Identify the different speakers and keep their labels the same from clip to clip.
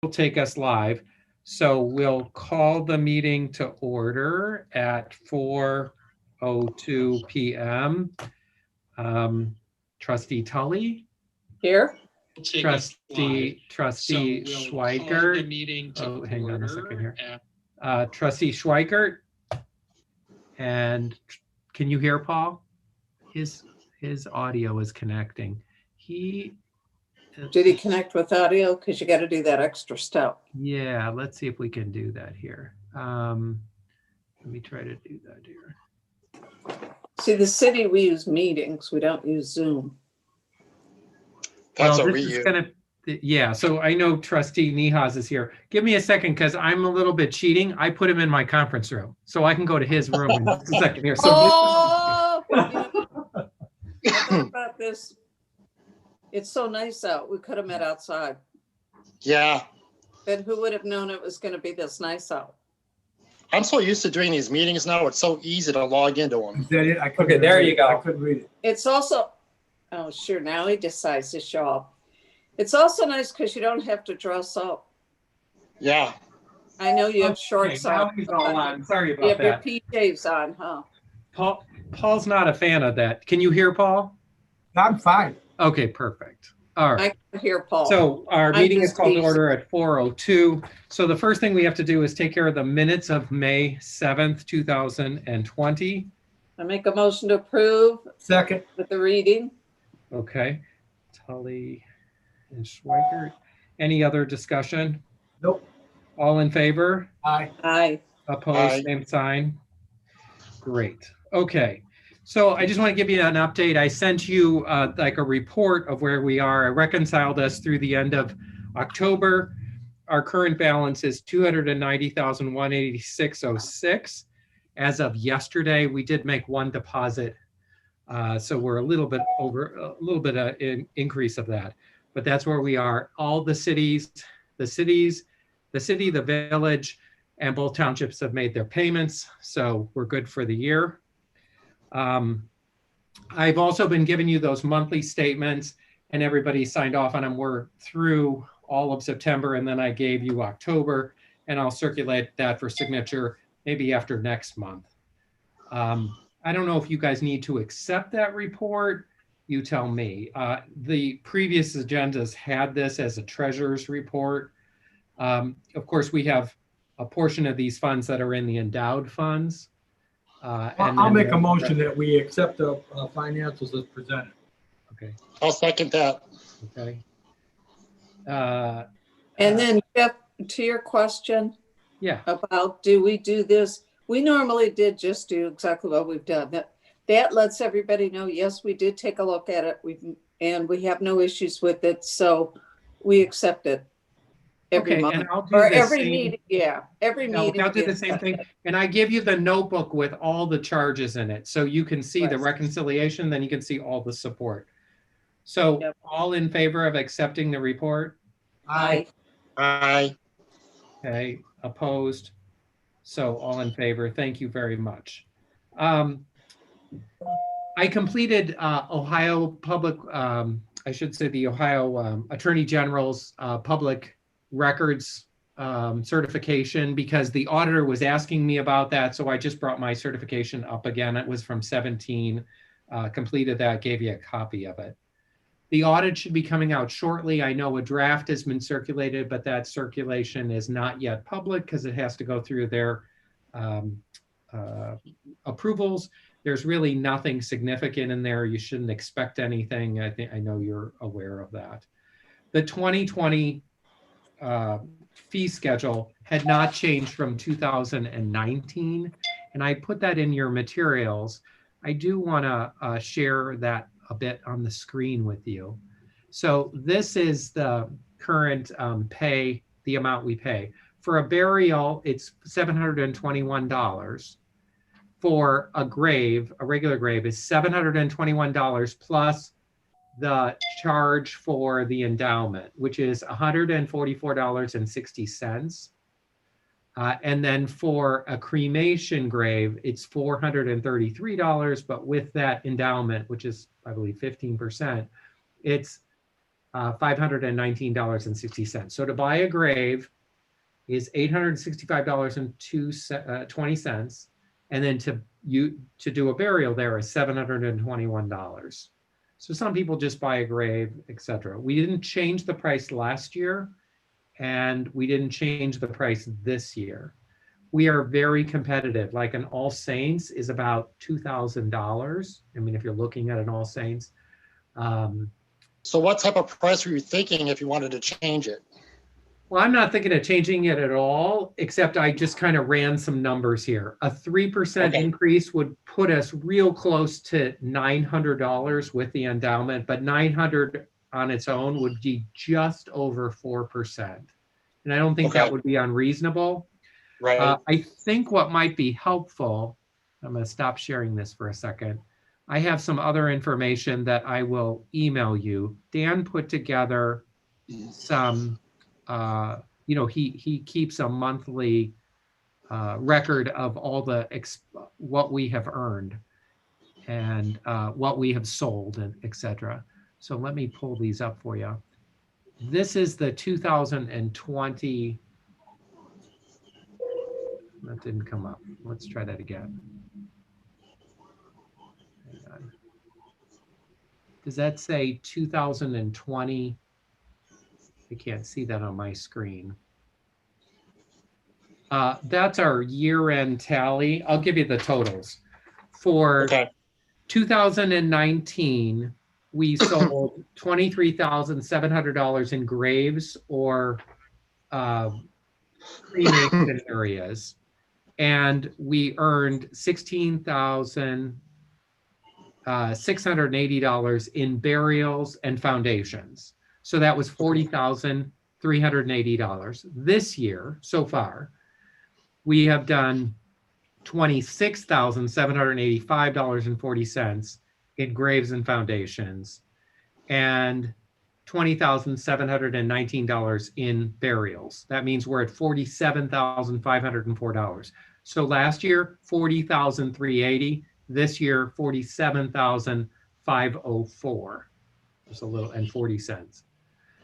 Speaker 1: take us live. So we'll call the meeting to order at 4:02 p.m. Trustee Tully?
Speaker 2: Here.
Speaker 1: Trustee Schweikert. Oh, hang on a second here. Trustee Schweikert. And can you hear Paul? His audio is connecting.
Speaker 2: Did he connect with audio? Because you got to do that extra step.
Speaker 1: Yeah, let's see if we can do that here. Let me try to do that here.
Speaker 2: See, the city, we use meetings. We don't use Zoom.
Speaker 3: That's
Speaker 1: well,
Speaker 3: what
Speaker 1: this
Speaker 3: we
Speaker 1: is
Speaker 3: use.
Speaker 1: gonna, yeah, so I know Trustee Nihas is here. Give me a second, because I'm a little bit cheating. I put him in my conference room, so I can go to his room in just a second here. So
Speaker 2: Oh, I thought about this. It's so nice out. We could have met outside.
Speaker 3: Yeah,
Speaker 2: Then who would have known it was going to be this nice out?
Speaker 3: I'm so used to doing these meetings now. It's so easy to log into them.
Speaker 4: Is that it? I couldn't
Speaker 1: Okay, there
Speaker 4: read
Speaker 1: you
Speaker 4: it.
Speaker 1: go.
Speaker 4: I couldn't read it.
Speaker 2: It's also, oh, sure, now he decides to show up. It's also nice because you don't have to dress up.
Speaker 3: Yeah,
Speaker 2: I know you have shorts
Speaker 1: now
Speaker 2: on.
Speaker 1: he's all on. Sorry
Speaker 2: You
Speaker 1: about
Speaker 2: have
Speaker 1: that.
Speaker 2: your PJs on, huh?
Speaker 1: Paul's not a fan of that. Can you hear Paul?
Speaker 4: I'm fine.
Speaker 1: Okay, perfect. All right.
Speaker 2: I can hear Paul.
Speaker 1: So our
Speaker 2: I'm
Speaker 1: meeting is
Speaker 2: just
Speaker 1: called to
Speaker 2: teasing.
Speaker 1: order at 4:02. So the first thing we have to do is take care of the minutes of May 7th, 2020.
Speaker 2: I make a motion to approve
Speaker 4: Second.
Speaker 2: with the reading.
Speaker 1: Okay. Tully and Schweikert. Any other discussion?
Speaker 4: Nope.
Speaker 1: All in favor?
Speaker 4: Aye.
Speaker 2: Aye.
Speaker 1: Opposed,
Speaker 3: Aye.
Speaker 1: same sign. Great. Okay. So I just want to give you an update. I sent you like a report of where we are. I reconciled us through the end of October. Our current balance is $290,186.06. As of yesterday, we did make one deposit. So we're a little bit an increase of that. But that's where we are. All the city, the village, and both townships have made their payments. So we're good for the year. I've also been giving you those monthly statements, and everybody signed off on them. We're through all of September, and then I gave you October, and I'll circulate that for signature maybe after next month. I don't know if you guys need to accept that report. You tell me. The previous agendas had this as a treasurer's report. Of course, we have a portion of these funds that are in the endowed funds.
Speaker 4: I'll make a motion that we accept the financials as presented.
Speaker 1: Okay.
Speaker 3: I'll second that.
Speaker 1: Okay.
Speaker 2: And then Jeff, to your question
Speaker 1: Yeah.
Speaker 2: about do we do this? We normally did just do exactly what we've done. That lets everybody know, yes, we did take a look at it. And we have no issues with it. So we accept it every month.
Speaker 1: And I'll do
Speaker 2: Or
Speaker 1: the
Speaker 2: every
Speaker 1: same,
Speaker 2: meeting, yeah. Every meeting.
Speaker 1: I'll do
Speaker 2: we
Speaker 1: the same
Speaker 2: accept
Speaker 1: thing.
Speaker 2: it.
Speaker 1: And I give you the notebook with all the charges in it. So you can see the
Speaker 2: Right.
Speaker 1: reconciliation, then you can see all the support. So
Speaker 2: Yep.
Speaker 1: all in favor of accepting the report?
Speaker 2: Aye.
Speaker 3: Aye.
Speaker 1: Okay, opposed? So all in favor, thank you very much. I completed Ohio Public, I should say the Ohio Attorney General's public records certification, because the auditor was asking me about that. So I just brought my certification up again. It was from 17, completed that, gave you a copy of it. The audit should be coming out shortly. I know a draft has been circulated, but that circulation is not yet public because it has to go through their approvals. There's really nothing significant in there. You shouldn't expect anything. I know you're aware of that. The 2020 fee schedule had not changed from 2019, and I put that in your materials. I do want to share that a bit on the screen with you. So this is the current pay, the amount we pay. For a burial, it's $721. For a grave, a regular grave, is $721 plus the charge for the endowment, which is $144.60. And then for a cremation grave, it's $433, but with that endowment, which is, I believe, 15%, it's $519.60. So to buy a grave is $865.20, and then to do a burial there is $721. So some people just buy a grave, etc. We didn't change the price last year, and we didn't change the price this year. We are very competitive. Like an All Saints is about $2,000. I mean, if you're looking at an All Saints.
Speaker 3: So what type of price were you thinking if you wanted to change it?
Speaker 1: Well, I'm not thinking of changing it at all, except I just kind of ran some numbers here. A 3%
Speaker 3: Okay.
Speaker 1: increase would put us real close to $900 with the endowment, but 900 on its own would be just over 4%. And I don't think that
Speaker 3: Okay.
Speaker 1: would be unreasonable.
Speaker 3: Right.
Speaker 1: I think what might be helpful, I'm going to stop sharing this for a second. I have some other information that I will email you. Dan put together some, he keeps a monthly record of all the, what we have earned and what we have sold and et cetera. So let me pull these up for you. This is the 2020. That didn't come up. Let's try that again. Hang on. Does that say 2020? I can't see that on my screen. That's our year-end tally. I'll give you the totals. For
Speaker 3: Okay.
Speaker 1: 2019, we sold $23,700 in graves or cremation areas. And we earned $16,680 in burials and foundations. So that was $40,380. This year, so far, we have done $26,785.40 in graves and foundations, and $20,719 in burials. That means we're at $47,504. So last year, $40,380. This year, $47,504. Just a little, and 40 cents.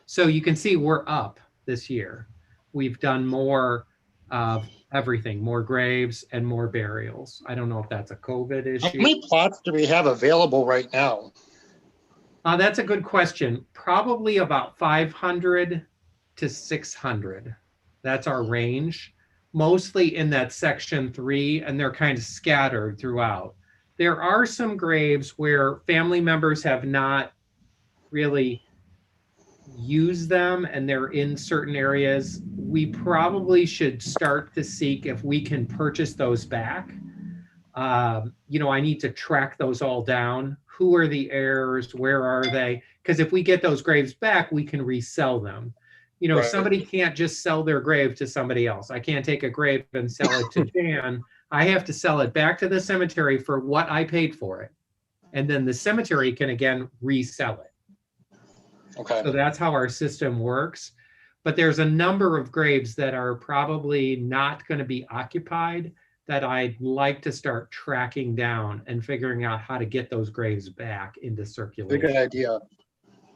Speaker 1: So you can see we're up this year. We've done more of everything, more graves and more burials. I don't know if that's a COVID
Speaker 3: How
Speaker 1: issue.
Speaker 3: many plots do we have available right now?
Speaker 1: That's a good question. Probably about 500 to 600. That's our range, mostly in that section 3, and they're kind of scattered throughout. There are some graves where family members have not really used them and they're in certain areas. We probably should start to seek if we can purchase those back. I need to track those all down. Who are the heirs? Where are they? Because if we get those graves back, we can resell them.
Speaker 3: Right.
Speaker 1: Somebody can't just sell their grave to somebody else. I can't take a grave and sell it to Jan. I have to sell it back to the cemetery for what I paid for it. And then the cemetery can again resell it.
Speaker 3: Okay.
Speaker 1: So that's how our system works. But there's a number of graves that are probably not going to be occupied that I'd like to start tracking down and figuring out how to get those graves back into circulation.
Speaker 3: Good idea.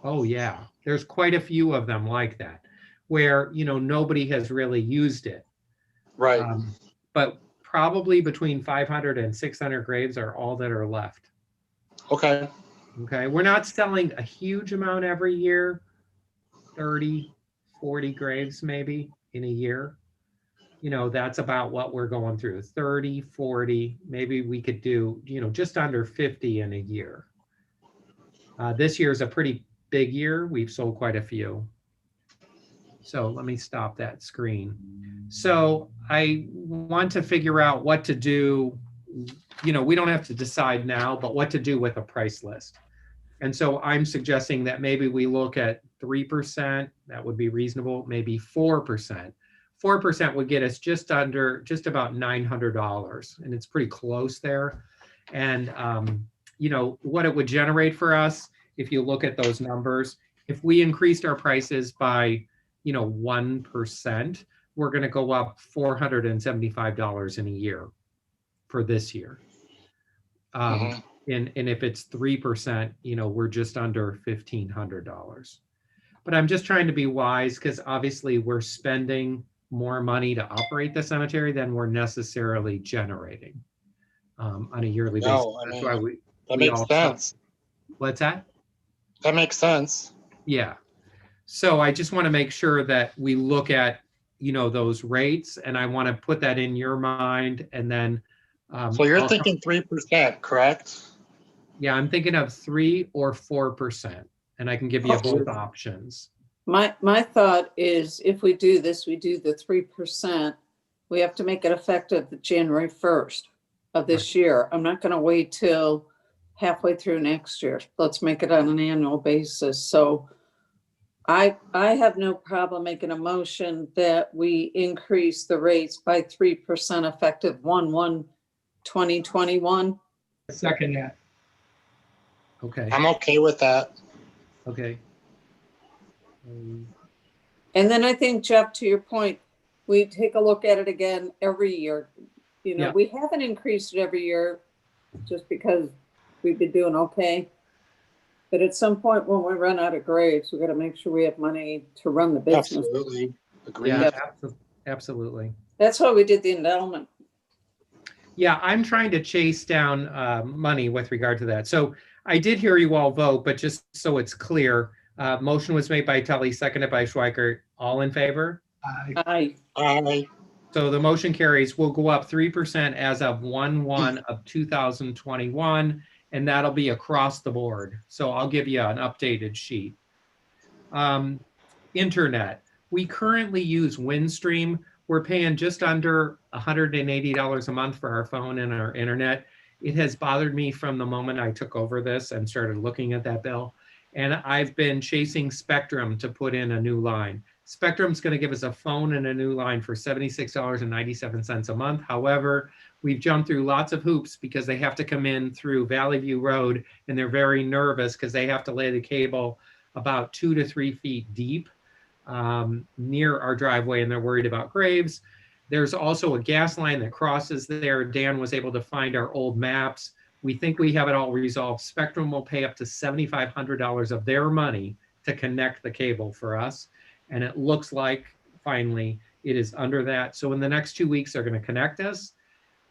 Speaker 1: Oh yeah, there's quite a few of them like that, where nobody has really used it.
Speaker 3: Right.
Speaker 1: But probably between 500 and 600 graves are all that are left.
Speaker 3: Okay.
Speaker 1: Okay, we're not selling a huge amount every year, 30, 40 graves maybe in a year. That's about what we're going through, 30, 40, maybe we could do, just under 50 in a year. This year is a pretty big year. We've sold quite a few. So let me stop that screen. So I want to figure out what to do. We don't have to decide now, but what to do with a price list. And so I'm suggesting that maybe we look at 3%. That would be reasonable. Maybe 4%. 4% would get us just about $900, and it's pretty close there. And what it would generate for us, if you look at those numbers, if we increased our prices by 1%, we're going to go up $475 in a year for this year. And if it's 3%, we're just under $1,500. But I'm just trying to be wise because obviously we're spending more money to operate the cemetery than we're necessarily generating on a yearly basis.
Speaker 3: No, I
Speaker 1: That's
Speaker 3: mean,
Speaker 1: why
Speaker 3: that
Speaker 1: we
Speaker 3: makes
Speaker 1: all.
Speaker 3: sense.
Speaker 1: What's that?
Speaker 3: That makes sense.
Speaker 1: Yeah. So I just want to make sure that we look at, those rates, and I want to put that in your mind. And then,
Speaker 3: So you're
Speaker 1: I'll-
Speaker 3: thinking 3%, correct?
Speaker 1: yeah, I'm thinking of 3 or 4%, and I can give you
Speaker 3: Okay.
Speaker 1: both options.
Speaker 2: My thought is if we do this, we do the 3%. We have to make it effective January 1st of this year. I'm not going to wait till halfway through next year. Let's make it on an annual basis. So I have no problem making a motion that we increase the rates by 3% effective 1/1/2021.
Speaker 4: Second that.
Speaker 1: Okay.
Speaker 3: I'm okay with that.
Speaker 1: Okay.
Speaker 2: And then I think, Jeff, to your point, we take a look at it again every year.
Speaker 1: Yeah.
Speaker 2: We haven't increased it every year just because we've been doing okay. But at some point when we run out of graves, we got to make sure we have money to run the business.
Speaker 3: Absolutely. Agreed.
Speaker 1: Yeah,
Speaker 2: Yep.
Speaker 1: absolutely.
Speaker 2: That's why we did the endowment.
Speaker 1: Yeah, I'm trying to chase down money with regard to that. So I did hear you all vote, but just so it's clear, motion was made by Tully, seconded by Schweikert. All in favor?
Speaker 2: Aye.
Speaker 3: Aye.
Speaker 1: So the motion carries. We'll go up 3% as of 1/1/2021, and that'll be across the board. So I'll give you an updated sheet. Internet. We currently use Windstream. We're paying just under $180 a month for our phone and our internet. It has bothered me from the moment I took over this and started looking at that bill. And I've been chasing Spectrum to put in a new line. Spectrum's going to give us a phone and a new line for $76.97 a month. However, we've jumped through lots of hoops because they have to come in through Valley View Road, and they're very nervous because they have to lay the cable about 2 to 3 feet deep near our driveway, and they're worried about graves. There's also a gas line that crosses there. Dan was able to find our old maps. We think we have it all resolved. Spectrum will pay up to $7,500 of their money to connect the cable for us. And it looks like finally it is under that. So in the next 2 weeks, they're going to connect us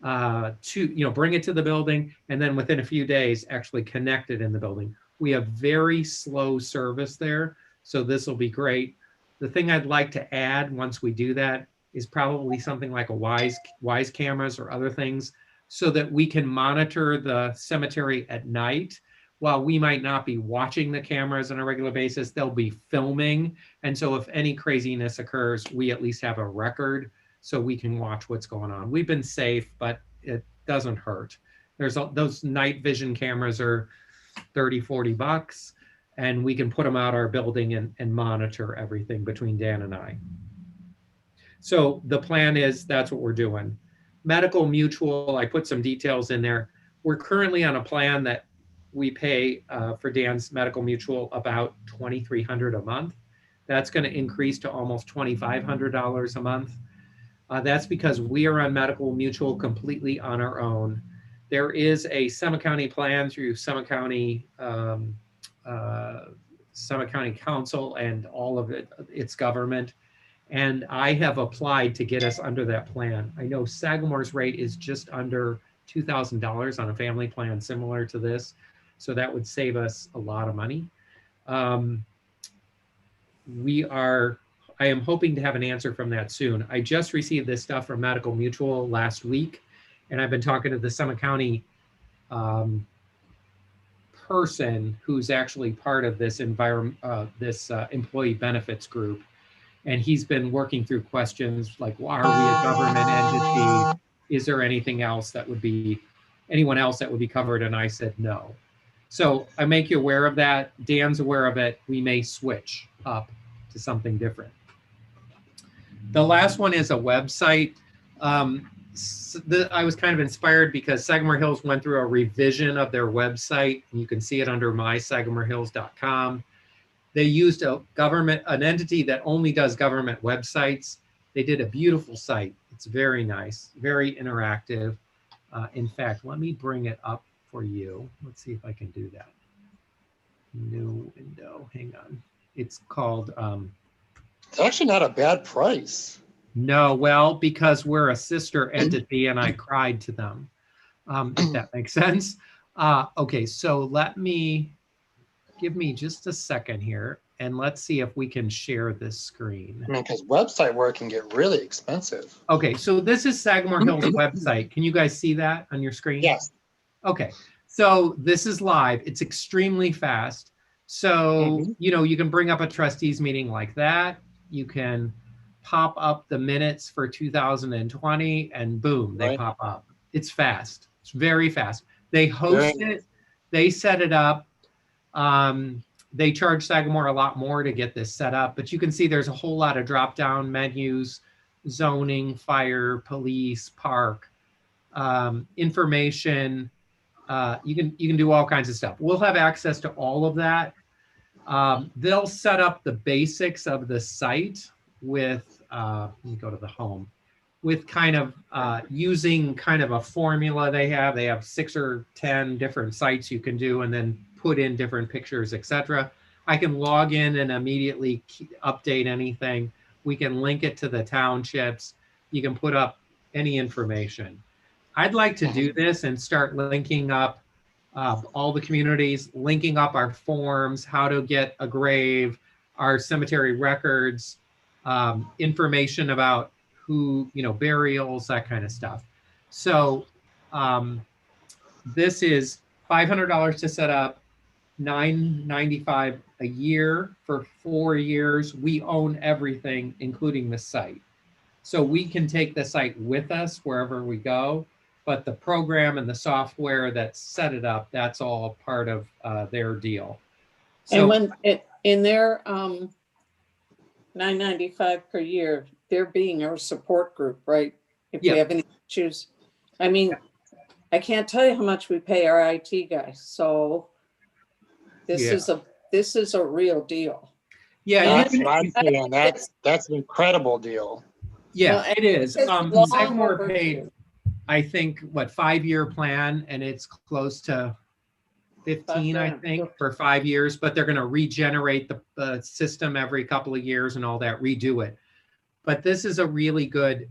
Speaker 1: to, bring it to the building. And then within a few days, actually connect it in the building. We have very slow service there. So this will be great. The thing I'd like to add once we do that is probably something like a Wise cameras or other things so that we can monitor the cemetery at night. While we might not be watching the cameras on a regular basis, they'll be filming. And so if any craziness occurs, we at least have a record so we can watch what's going on. We've been safe, but it doesn't hurt. Those night vision cameras are $30-$40, and we can put them out our building and monitor everything between Dan and I. So the plan is that's what we're doing. Medical Mutual, I put some details in there. We're currently on a plan that we pay for Dan's Medical Mutual about $2,300 a month. That's going to increase to almost $2,500 a month. That's because we are on Medical Mutual completely on our own. There is a Summit County plan through Summit County Council and all of its government. And I have applied to get us under that plan. I know Sagamore's rate is just under $2,000 on a family plan similar to this. So that would save us a lot of money. I am hoping to have an answer from that soon. I just received this stuff from Medical Mutual last week, and I've been talking to the Summit County person who's actually part of this employee benefits group. And he's been working through questions like, well, are we a government entity? Is there anything else anyone else that would be covered? And I said, no. So I make you aware of that. Dan's aware of it. We may switch up to something different. The last one is a website. I was kind of inspired because Sagamore Hills went through a revision of their website. And you can see it under mySagamoreHills.com. They used an entity that only does government websites. They did a beautiful site. It's very nice, very interactive. In fact, let me bring it up for you. Let's see if I can do that. New window, hang on. It's called,
Speaker 3: It's actually not a bad price.
Speaker 1: no, well, because we're a sister entity and I cried to them, if that makes sense. Okay, so give me just a second here and let's see if we can share this screen.
Speaker 3: I mean, because website work can get really expensive.
Speaker 1: Okay, so this is Sagamore Hill's website. Can you guys see that on your screen?
Speaker 3: Yes.
Speaker 1: Okay, so this is live. It's extremely fast. So, you know, you can bring up a trustees meeting like that. You can pop up the minutes for 2020 and boom, they
Speaker 3: Right.
Speaker 1: pop up. It's fast. It's very fast. They host
Speaker 3: Very
Speaker 1: it. They set it up. They charge Sagamore a lot more to get this set up, but you can see there's a whole lot of drop-down menus, zoning, fire, police, park, information. You can do all kinds of stuff. We'll have access to all of that. They'll set up the basics of the site with, let me go to the home, with kind of using kind of a formula they have. They have 6 or 10 different sites you can do and then put in different pictures, etc. I can log in and immediately update anything. We can link it to the townships. You can put up any information. I'd like to do this and start linking up all the communities, linking up our forms, how to get a grave, our cemetery records, information about who, you know, burials, that kind of stuff. So this is $500 to set up, $9.95 a year for 4 years. We own everything, including the site. So we can take the site with us wherever we go, but the program and the software that set it up, that's all part of their deal. So,
Speaker 2: And when in their $9.95 per year, they're being our support group, right? If we
Speaker 1: Yeah.
Speaker 2: have any issues. I mean, I can't tell you how much we pay our IT guys, so this is a real deal.
Speaker 1: yeah,
Speaker 2: And
Speaker 3: That's what I'm saying. That's an incredible deal.
Speaker 1: yeah,
Speaker 2: Well,
Speaker 1: it is.
Speaker 2: it's long
Speaker 1: Sagamore
Speaker 2: overdue.
Speaker 1: paid, I think, what, 5-year plan, and it's close to 15, I think, for 5 years, but they're going to regenerate the system every couple of years and all that, redo it. But this is a really good,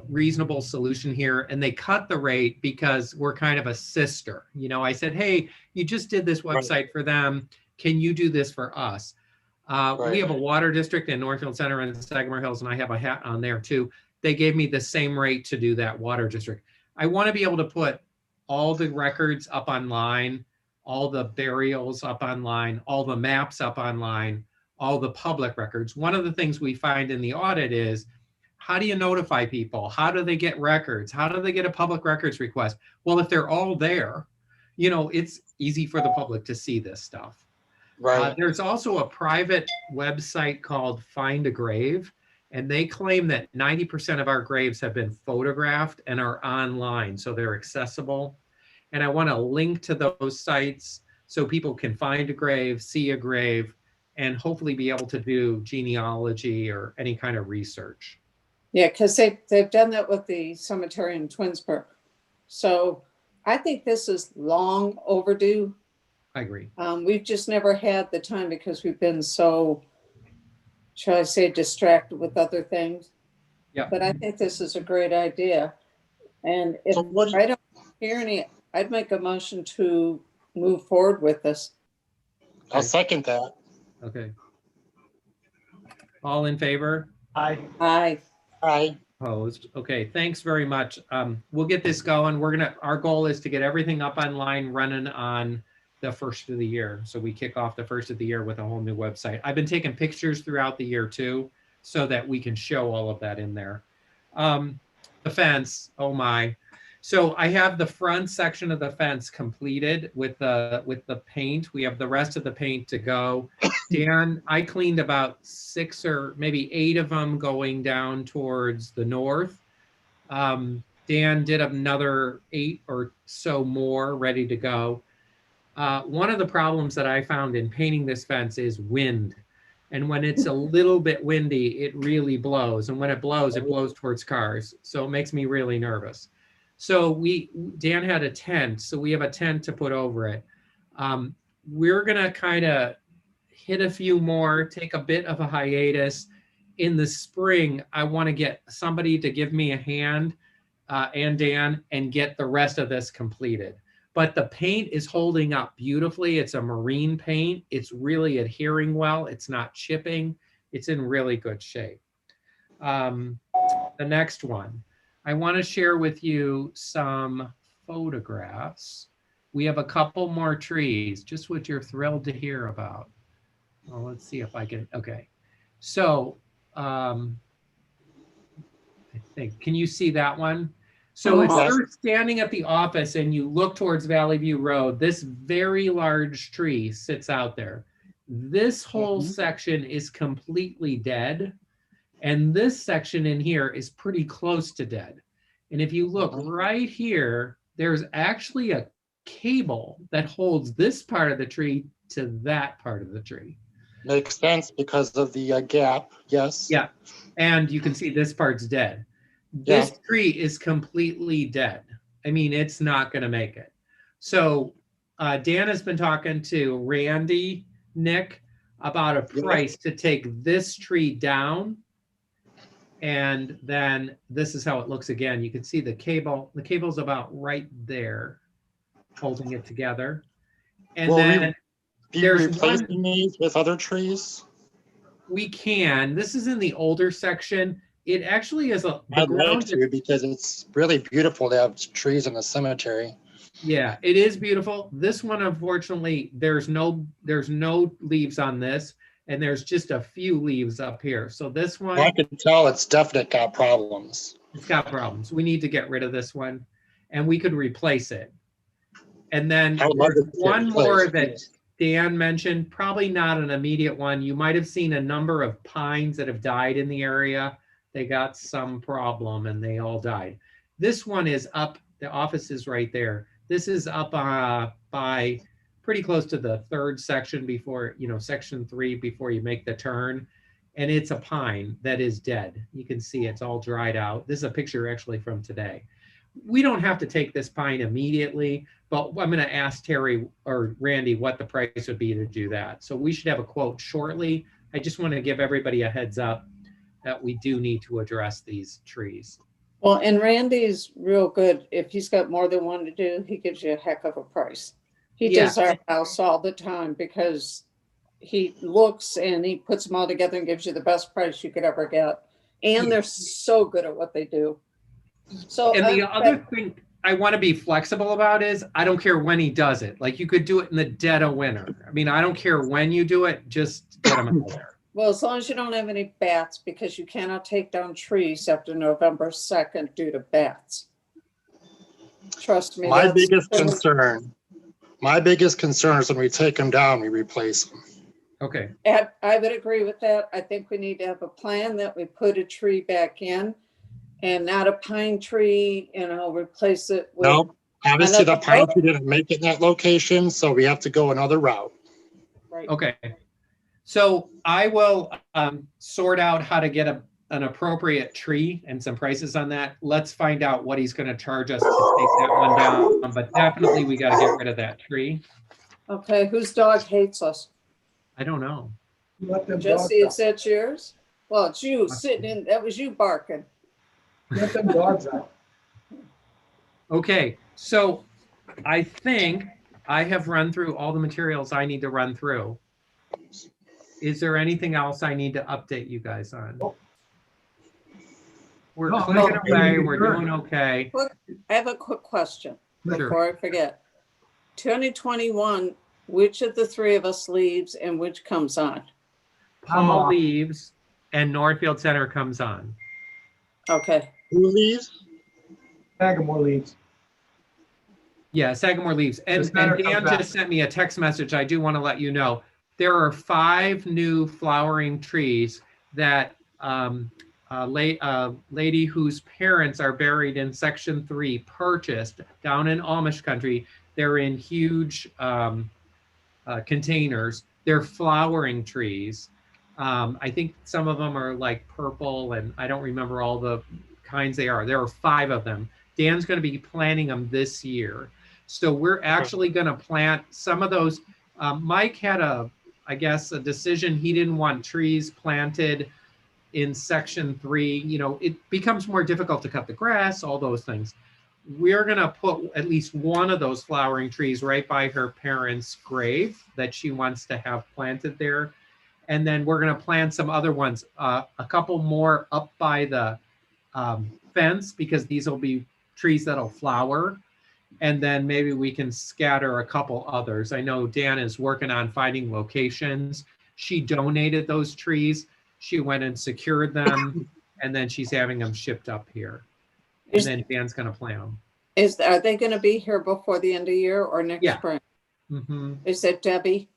Speaker 1: reasonable solution here. And they cut the rate because we're kind of a sister. You know, I said, hey, you just did this website for them. Can you do this for us? We have a water district in Northfield Center and Sagamore Hills, and I have a hat on there too. They gave me the same rate to do that water district. I want to be able to put all the records up online, all the burials up online, all the maps up online, all the public records. One of the things we find in the audit is, how do you notify people? How do they get records? How do they get a public records request? Well, if they're all there, you know, it's easy for the public to see this stuff.
Speaker 3: Right.
Speaker 1: There's also a private website called Find a Grave, and they claim that 90% of our graves have been photographed and are online, so they're accessible. And I want to link to those sites so people can find a grave, see a grave, and hopefully be able to do genealogy or any kind of research.
Speaker 2: Yeah, because they've done that with the cemetery in Twinsburg. So I think this is long overdue.
Speaker 1: I agree.
Speaker 2: We've just never had the time because we've been so, shall I say, distracted with other things.
Speaker 1: Yeah.
Speaker 2: But I think this is a great idea. And if
Speaker 3: So what-
Speaker 2: I don't hear any, I'd make a motion to move forward with this.
Speaker 3: I'll second that.
Speaker 1: Okay. All in favor?
Speaker 2: Aye.
Speaker 3: Aye.
Speaker 1: Opposed? Okay, thanks very much. We'll get this going. Our goal is to get everything up online running on the first of the year. So we kick off the first of the year with a whole new website. I've been taking pictures throughout the year too, so that we can show all of that in there. The fence, oh my. So I have the front section of the fence completed with the paint. We have the rest of the paint to go. Dan, I cleaned about 6 or maybe 8 of them going down towards the north. Dan did another 8 or so more ready to go. One of the problems that I found in painting this fence is wind. And when it's a little bit windy, it really blows. And when it blows towards cars. So it makes me really nervous. So Dan had a tent. So we have a tent to put over it. We're going to kind of hit a few more, take a bit of a hiatus. In the spring, I want to get somebody to give me a hand, and Dan, and get the rest of this completed. But the paint is holding up beautifully. It's a marine paint. It's really adhering well. It's not chipping. It's in really good shape. The next one, I want to share with you some photographs. We have a couple more trees, just what you're thrilled to hear about. Well, let's see if I can, okay. So I think, can you see that one? So if you're standing at the office and you look towards Valley View Road, this very large tree sits out there. This whole section is completely dead. And this section in here is pretty close to dead. And if you look right here, there's actually a cable that holds this part of the tree to that part of the tree.
Speaker 3: Makes sense because of the gap, yes.
Speaker 1: Yeah, and you can see this part's dead.
Speaker 3: Yeah.
Speaker 1: This tree is completely dead. I mean, it's not gonna make it. So Dan has been talking to Randy, Nick, about a price to take this tree down. And then this is how it looks again. You can see the cable. The cable's about right there, holding it together. And then there's
Speaker 3: replacing these with other trees.
Speaker 1: We can. This is in the older section. It actually is a.
Speaker 3: I'd like to because it's really beautiful to have trees in the cemetery.
Speaker 1: Yeah, it is beautiful. This one, unfortunately, there's no leaves on this. And there's just a few leaves up here. So this one,
Speaker 3: I can tell it's definitely got problems.
Speaker 1: It's got problems. We need to get rid of this one, and we could replace it. And then there's one more that Dan mentioned, probably not an immediate one. You might have seen a number of pines that have died in the area. They got some problem and they all died. This one is up, the office is right there. This is up by pretty close to the third section before, section 3 before you make the turn. And it's a pine that is dead. You can see it's all dried out. This is a picture actually from today. We don't have to take this pine immediately, but I'm going to ask Terry or Randy what the price would be to do that. So we should have a quote shortly. I just want to give everybody a heads up that we do need to address these trees.
Speaker 2: Well, and Randy's real good. If he's got more than one to do, he gives you a heck of a price. He does our house all the time because he looks and he puts them all together and gives you the best price you could ever get. And they're so good at what they do. So,
Speaker 1: and the other thing I want to be flexible about is I don't care when he does it. Like you could do it in the dead of winter. I mean, I don't care when you do it, just get them out there.
Speaker 2: Well, as long as you don't have any bats, because you cannot take down trees after November 2nd due to bats. Trust me.
Speaker 3: My biggest concern is when we take them down, we replace them.
Speaker 1: Okay.
Speaker 2: I would agree with that. I think we need to have a plan that we put a tree back in and not a pine tree, replace it with.
Speaker 3: No, obviously the pine tree didn't make it in that location, so we have to go another route.
Speaker 2: Right.
Speaker 1: Okay. So I will sort out how to get an appropriate tree and some prices on that. Let's find out what he's going to charge us to take that one down. But definitely we got to get rid of that tree.
Speaker 2: Okay, whose dog hates us?
Speaker 1: I don't know.
Speaker 2: Jesse, is that yours? Well, it's you sitting in, that was you barking.
Speaker 4: Let them dogs out.
Speaker 1: Okay, so I think I have run through all the materials I need to run through. Is there anything else I need to update you guys on? We're clicking away, we're doing okay.
Speaker 2: I have a quick question
Speaker 1: Sure.
Speaker 2: before I forget. 2021, which of the three of us leaves and which comes on?
Speaker 1: Paul leaves and Northfield Center comes on.
Speaker 2: Okay.
Speaker 3: Who leaves?
Speaker 4: Sagamore leaves.
Speaker 1: Yeah, Sagamore leaves. And Dan just sent me a text message. I do want to let you know. There are 5 new flowering trees that lady whose parents are buried in Section 3 purchased down in Amish country. They're in huge containers. They're flowering trees. I think some of them are like purple, and I don't remember all the kinds they are. There are 5 of them. Dan's going to be planting them this year. So we're actually going to plant some of those. Mike had I guess, a decision. He didn't want trees planted in section 3. You know, it becomes more difficult to cut the grass, all those things. We're going to put at least one of those flowering trees right by her parents' grave that she wants to have planted there. And then we're going to plant some other ones, a couple more up by the fence, because these will be trees that'll flower. And then maybe we can scatter a couple others. I know Dan is working on finding locations. She donated those trees. She went and secured them, and then she's having them shipped up here. And then Dan's going to plant them.
Speaker 2: Are they going to be here before the end of the year or next spring?
Speaker 1: Mm-hmm.
Speaker 2: Is it Debbie?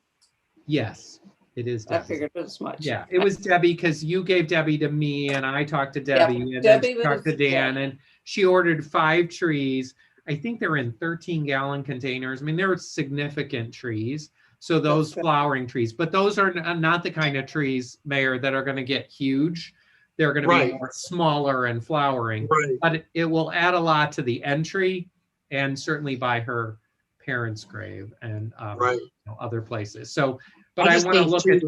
Speaker 1: Yes, it is Debbie.
Speaker 2: I figured as much.
Speaker 1: Yeah, it was Debbie, because you gave Debbie to me, and I talked to Debbie, and Debbie then talked to Dan, and she ordered 5 trees. I think they're in 13-gallon containers. I mean, they're significant trees. So those flowering trees, but those are not the kind of trees, Mayor, that are going to get huge. They're going to be more smaller and flowering, but it will add a lot to the entry, and certainly by her parents' grave and you know, other places. So, but I want to look at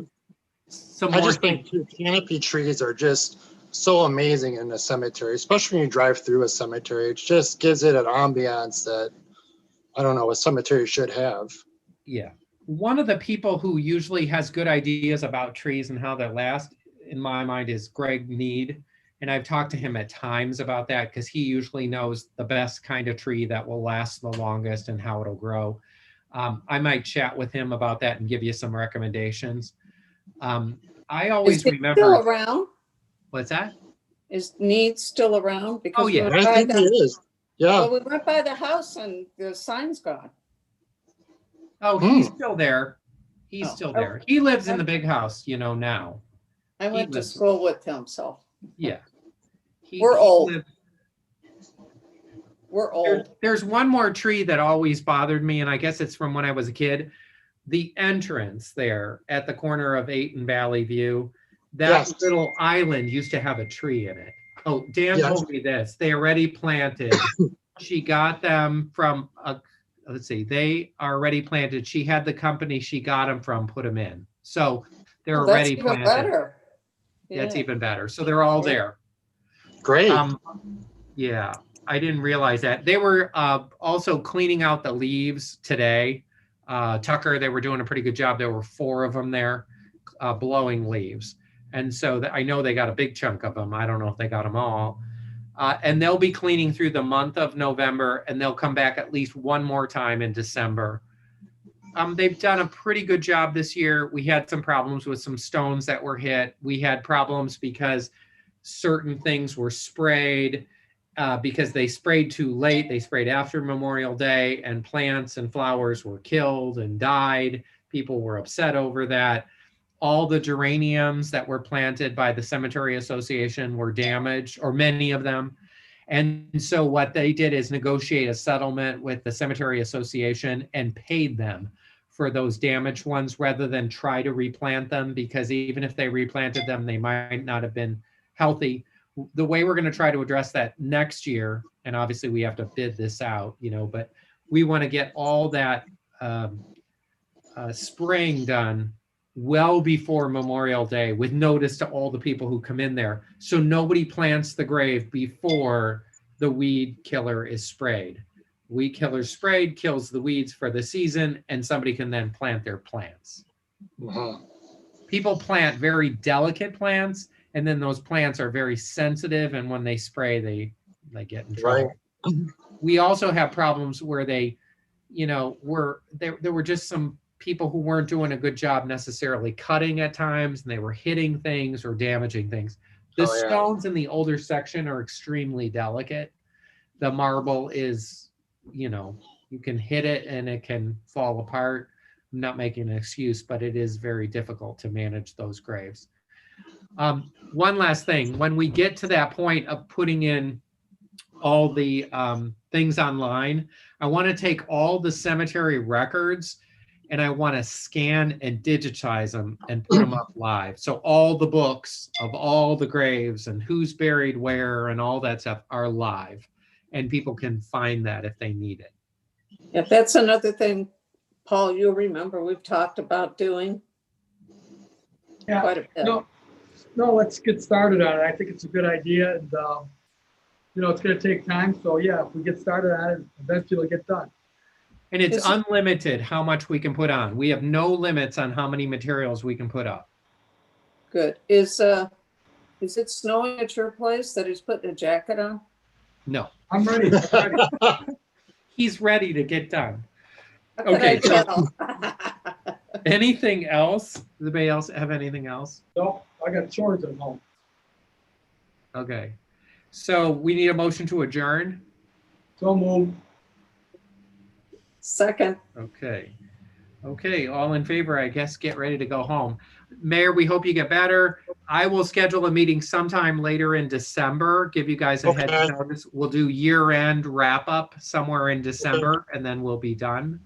Speaker 1: some more. I just think
Speaker 3: canopy trees are just so amazing in a cemetery, especially when you drive through a cemetery. It just gives it an ambiance that, I don't know, a cemetery should have.
Speaker 1: Yeah. One of the people who usually has good ideas about trees and how they last, in my mind, is Greg Need. And I've talked to him at times about that, because he usually knows the best kind of tree that will last the longest and how it'll grow. I might chat with him about that and give you some recommendations. I always remember.
Speaker 2: Still around?
Speaker 1: What's that?
Speaker 2: Is Need still around? Because
Speaker 3: I think he is. Yeah.
Speaker 2: Well, we went by the house and the sign's gone.
Speaker 1: Oh, he's still there. He's still there. He lives in the big house, you know, now.
Speaker 2: I went to school with him, so.
Speaker 1: Yeah.
Speaker 2: We're old. We're old.
Speaker 1: There's one more tree that always bothered me, and I guess it's from when I was a kid. The entrance there at the corner of 8th and Valley View, that little island used to have a tree in it. Oh, Dan told me this. They already planted. She got them from, let's see, they are already planted. She had the company she got them from put them in. So they're already planted. That's even better. That's even better. So they're all there.
Speaker 3: Great.
Speaker 1: Yeah, I didn't realize that. They were also cleaning out the leaves today. Tucker, they were doing a pretty good job. There were 4 of them there blowing leaves. And so I know they got a big chunk of them. I don't know if they got them all. And they'll be cleaning through the month of November, and they'll come back at least one more time in December. They've done a pretty good job this year. We had some problems with some stones that were hit. We had problems because certain things were sprayed because they sprayed too late. They sprayed after Memorial Day, and plants and flowers were killed and died. People were upset over that. All the geraniums that were planted by the Cemetery Association were damaged, or many of them. And so what they did is negotiate a settlement with the Cemetery Association and paid them for those damaged ones, rather than try to replant them, because even if they replanted them, they might not have been healthy. The way we're going to try to address that next year, and obviously we have to bid this out, you know, but we want to get all that spraying done well before Memorial Day, with notice to all the people who come in there. So nobody plants the grave before the weed killer is sprayed. Weed killer sprayed kills the weeds for the season, and somebody can then plant their plants. People plant very delicate plants, and then those plants are very sensitive, and when they spray, they get in trouble. We also have problems where they, you know, there were just some people who weren't doing a good job necessarily cutting at times, and they were hitting things or damaging things. The stones in the older section are extremely delicate. The marble is, you know, you can hit it and it can fall apart. I'm not making an excuse, but it is very difficult to manage those graves. One last thing, when we get to that point of putting in all the things online, I want to take all the cemetery records and I want to scan and digitize them and put them up live. So all the books of all the graves and who's buried where and all that stuff are live, and people can find that if they need it.
Speaker 2: Yeah, that's another thing, Paul, you'll remember we've talked about doing.
Speaker 4: Yeah,
Speaker 2: quite a bit.
Speaker 4: no, let's get started on it. I think it's a good idea and, it's gonna take time. So yeah, if we get started on it, eventually it'll get done.
Speaker 1: And it's
Speaker 2: Is it-
Speaker 1: unlimited how much we can put on. We have no limits on how many materials we can put up.
Speaker 2: Good. Is it snowing at your place that he's putting a jacket on?
Speaker 1: No,
Speaker 4: I'm ready. I'm ready.
Speaker 1: he's ready to get done.
Speaker 2: How could
Speaker 1: Okay,
Speaker 2: I
Speaker 1: so-
Speaker 2: tell?
Speaker 1: Anything else? Does anybody else have anything else?
Speaker 4: No, I got chores at home.
Speaker 1: Okay. So we need a motion to adjourn.
Speaker 4: So move.
Speaker 2: Second,
Speaker 1: Okay. Okay, all in favor, I guess, get ready to go home. Mayor, we hope you get better. I will schedule a meeting sometime later in December, give you guys a head
Speaker 3: Okay.
Speaker 1: notice. We'll do year-end wrap-up somewhere in December, and then we'll be done.